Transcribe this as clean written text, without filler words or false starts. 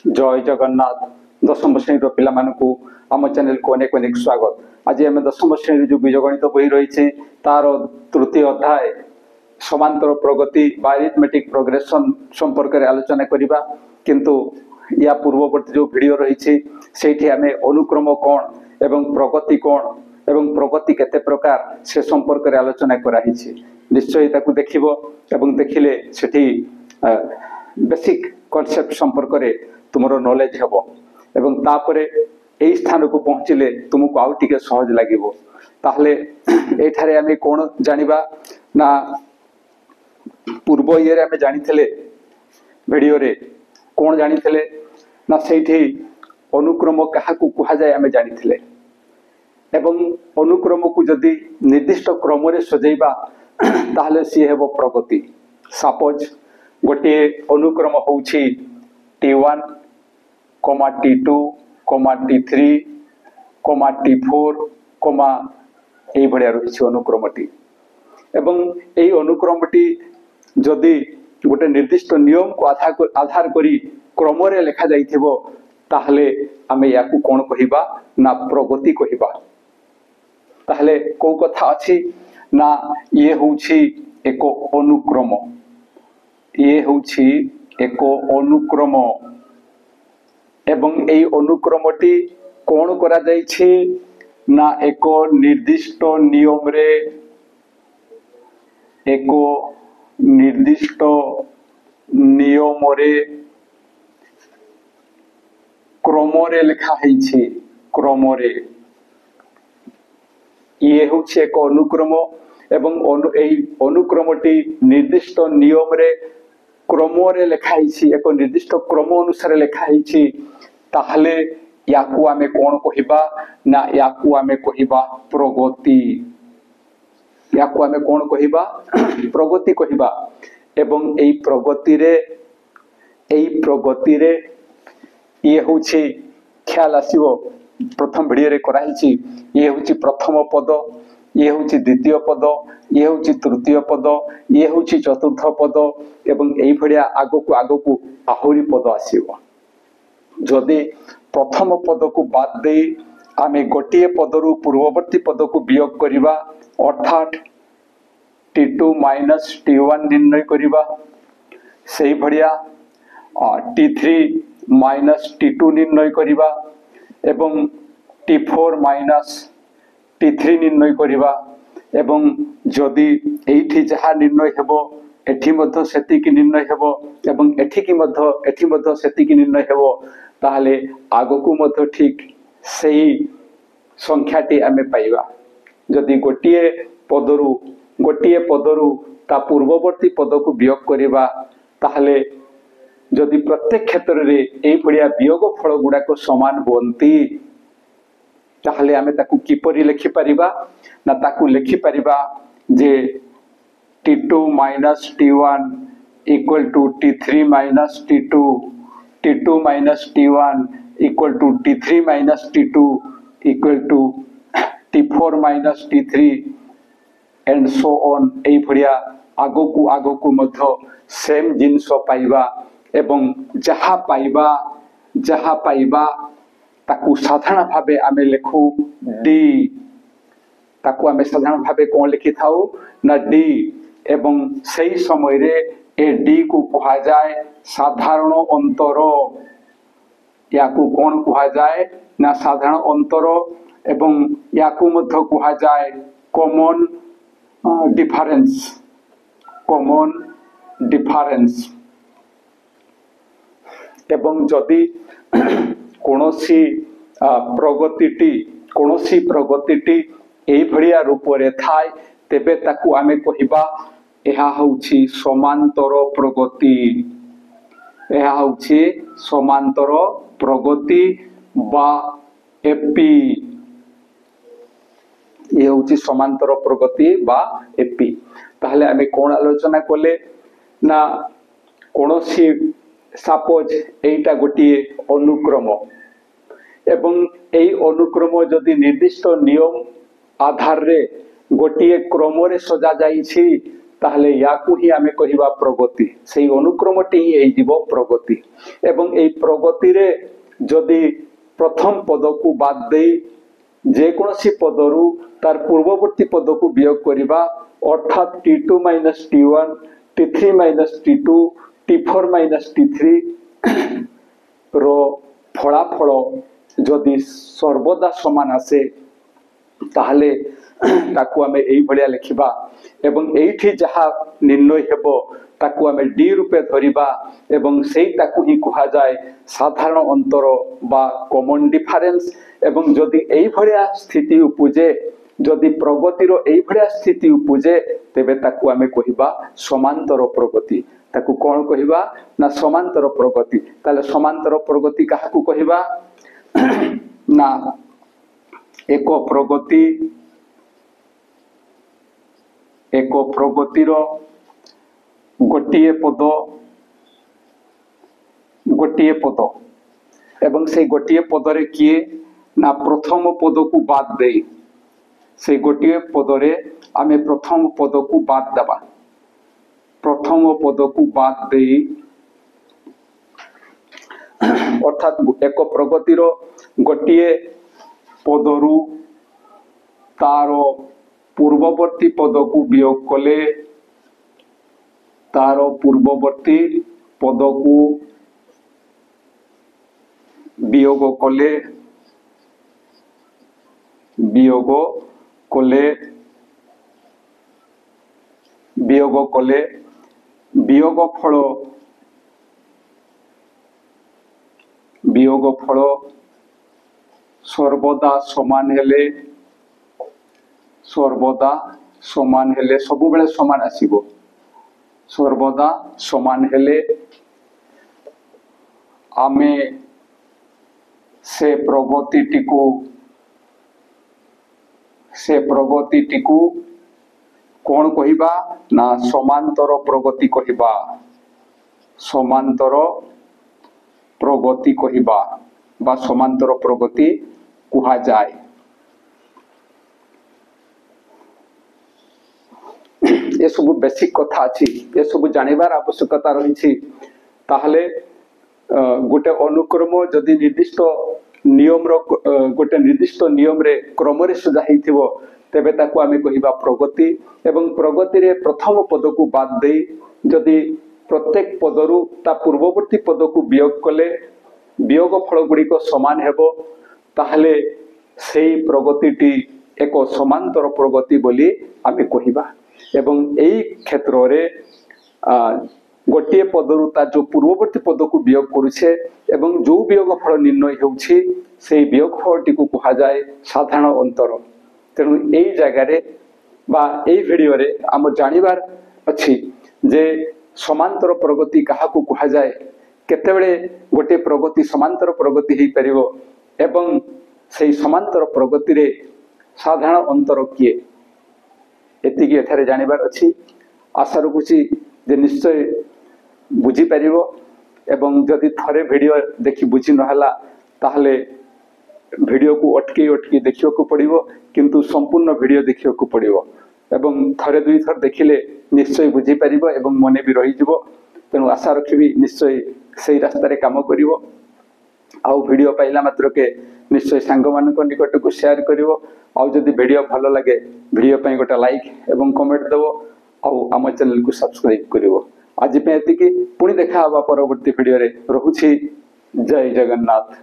जय जगन्नाथ दशम श्रेणी पिला आम चैनल को अनेक अनेक स्वागत। आज आम दशम श्रेणी जो बीजगणित बही रही तार तृतीय अध्याय समांतर प्रगति अरिथमेटिक प्रोग्रेशन संपर्क में आलोचना करवा। किंतु या पूर्ववर्ती जो वीडियो रही से आम अनुक्रम कौन एवं प्रगति कौन एवं प्रगति केते प्रकार से संपर्क में आलोचना कराई। निश्चय ताकू देखिबो एवं देखिले सेठी बेसिक कॉन्सेप्ट संपर्क में तुमरो नॉलेज हेबो एवं तापरे एई स्थान को पहुँचले तुमको आउ टिके सहज लागिबो। ताहले एठारे आमे कोन जानिबा ना पूर्व इयर आमे जानिथिले वीडियो रे कोन जानिथिले ना सेठी अनुक्रम काहाकू कुहा जाय आमे जानिथिले एवं अनुक्रम को जदि निर्दिष्ट क्रम रे सजैबा ताहले सी हेबो प्रगति। सपोज गोटे अनुक्रम होउछि T1, T2, T3, T4, এই ভড়িয়া রয়েছে অনুক্রমটি এবং এই অনুক্রমটি যদি গোটে নির্দিষ্ট নিয়ম को आधार करी क्रमरे लेखा जाइथिबो ताहले आमे याकू कोन कहिबा ना प्रगति कहिबा। ताहले को कथा अछि ना ये होउछि एको अनुक्रम, ये होउछि एको अनुक्रम एवं एई अनुक्रमटी कोन करा जाइछि ना एको निर्दिष्ट नियम रे एको निर्दिष्ट नियम रे क्रम रे लिखा हैछि। क्रम रे ये होउछि एको अनुक्रम एवं एई अनुक्रमटी निर्दिष्ट नियम रे क्रम रे लिखा हैछि, एको निर्दिष्ट क्रम अनुसार लिखा हैछि। ताहले याकू आमे कोन कहिबा ना याकू आमे कहिबा प्रगति। याकू आमे कोन कहिबा प्रगति कहिबा। एवं एई प्रगति रे ये होछि ख्याल आसीबो प्रथम वीडियो रे कराइछि। ये होछि प्रथम पद, ये होछि द्वितीय पद, ये होछि तृतीय पद, ये होछि चतुर्थ पद एवं एई भडिया आगो आहुरी पद आसीबो। जदि प्रथम पद को बाद दे आमे गोटिए पदरु पूर्ववर्ती पद को वियोग करिबा अर्थात T2 माइनस T1 निर्णय करिबा, सेही भडिया T3 माइनस T2 निर्णय करिबा एवं T4 माइनस T3 निर्णय करिबा एवं जदि एठी जहा निर्णय हेबो एठी मध्य सेतिकी निर्णय हेबो एवं एठी मध्य सेतिकी निर्णय हेबो ताहले आगो को मध्य ठीक सही संख्याटी आमे पाइबा। जदि गोटिए पदरु ता पूर्ववर्ती पद को वियोग करिबा ताहले जदि प्रत्येक क्षेत्र रे एई पडिया वियोग फल गुडा को समान होंती ताहले आमे ताकू किपरि लिखि परिबा ना ताकू लिखि परिबा जे T2 minus T1 equal to T3 minus T2, T2 minus T1 equal to T3 minus T2 equal to T4 minus T3 and so on. एई भडिया आगो को मध्य सेम जिंस पाइबा एवं जहा पाइबा ताकू साधारण भावे आमे लिखु D। ताकू आमे साधारण भावे कोन लिखि थाउ ना D एवं सही समय रे ए D को कहा जाए साधारण अंतर। याकू कोन कहा जाए ना साधारण अंतर एवं याकू मध्य कहा जाए कॉमन डिफरेंस। कॉमन डिफरेंस एवं जदि कोनोसी प्रगतिटी एई भडिया रूप रे थाए तेबे ताकू आमे कहिबा एहा होउछि समांतर प्रगति। एहा होउछि समांतर प्रगति बा एपी। ये होउछि समांतर प्रगति बा एपी। ताहले आमे कोन आलोचना कले ना कोनोसी सपोज एटा गोटिए अनुक्रम एवं एई अनुक्रम जदि निर्दिष्ट नियम आधार रे गोटिए क्रम रे सजा जाइछि ताहले याकू ही आमे कहिबा प्रगति सेही अनुक्रमटी ही एई जीव प्रगति एवं एई प्रगति रे जदि प्रथम पद को बाद दे जे कोनोसी पदरु तार पूर्ववर्ती पद को वियोग करिबा अर्थात t2 - t1 t3 - t2 t4 - t3 रो फलाफल जदि सर्वदा समान आसे ताहले ताकू आमे एई भलिया लिखिबा एवं एठी जहा निर्णय हेबो ताकू आमे डी रूपे धरिबा एवं सेई ताकू ही कहा जाय साधारण अंतर बा कॉमन डिफरेंस एवं जदि एई भलिया स्थिति उपजे जदि प्रगति रो एई भलिया स्थिति उपजे तेबे ताकू आमे कहिबा समांतर प्रगति ताकू कोन कहिबा ना समांतर प्रगति ताले समांतर प्रगति काहाकू कहिबा ना एक प्रगतिर गोटिए पद एवं से गोटिए पदरे किए ना प्रथम पद को बाद दे से गोटिए पदरे आमे प्रथम पद को बाद दबा प्रथम पद को बाद दे अर्थात एक प्रगतिर गोटिए पदरु तार पूर्ववर्ती पद को वियोग कले तार पूर्ववर्ती पद को वियोग कले वियोग फल सर्वदा समान हेले सबु बेले समान आसीबो सर्वदा समान हेले आमे से प्रगति को कौन कहिबा ना समांतर प्रगति कहिबा समांतर प्रगति कहिबा बा समांतर प्रगति कुहा जाए। ये सब बेसिक कथा अछि ये सब जानिबार आवश्यकता रही ताहले गोटे अनुक्रम जदि निर्दिष्ट नियम रो गोटे निर्दिष्ट नियम रे क्रम रे सजा हिथिबो तेबे ताकू आमे कहिबा प्रगति एवं प्रगति रे प्रथम पद को बाद दे जदि प्रत्येक पदरु ता पूर्ववर्ती पद को वियोग कले वियोग फल गुडी को समान हेबो ताहले सेही प्रगतिटी एक समांतर प्रगति बोली आमे कहिबा एवं एई क्षेत्र रे गोटे पदरु ता जो पूर्ववर्ती पद को वियोग करुछे एवं जो वियोग फल निर्णय होउछि सेही वियोग फलटी को कहा जाय साधारण अंतर तेणु एई जगह रे बा एई वीडियो रे हम जानिबार अछि जे समांतर प्रगति कहा को कहा जाय केतेबेले गोटे प्रगति समांतर प्रगति ही परिबो एवं सेही समांतर प्रगति रे साधारण अंतर किए एतिकी एठारे जानिबार अछि आशा रखुछि जे निश्चय बुझी परिबो एवं जदि थरे वीडियो देखि बुझी नहला ताहले वीडियो को अटकी देखियो को पड़िबो किंतु संपूर्ण वीडियो देखियो को पड़िबो एवं थरे दुई थर देखिले निश्चय बुझी परिबो एवं मने भी रही जिवो तेनु आशा रखिबी निश्चय सेही रास्ता रे काम करिवो आउ वीडियो पाइला मात्र के निश्चय सांग मान निकट को शेयर करिवो आउ जदि वीडियो भलो लागे वीडियो पई गोटा लाइक एवं कमेंट देवो आउ आम चैनल को सब्सक्राइब करिवो आज पे एतिकी पुणी देखा हवा परवर्ती वीडियो रे रहुछि जय जगन्नाथ।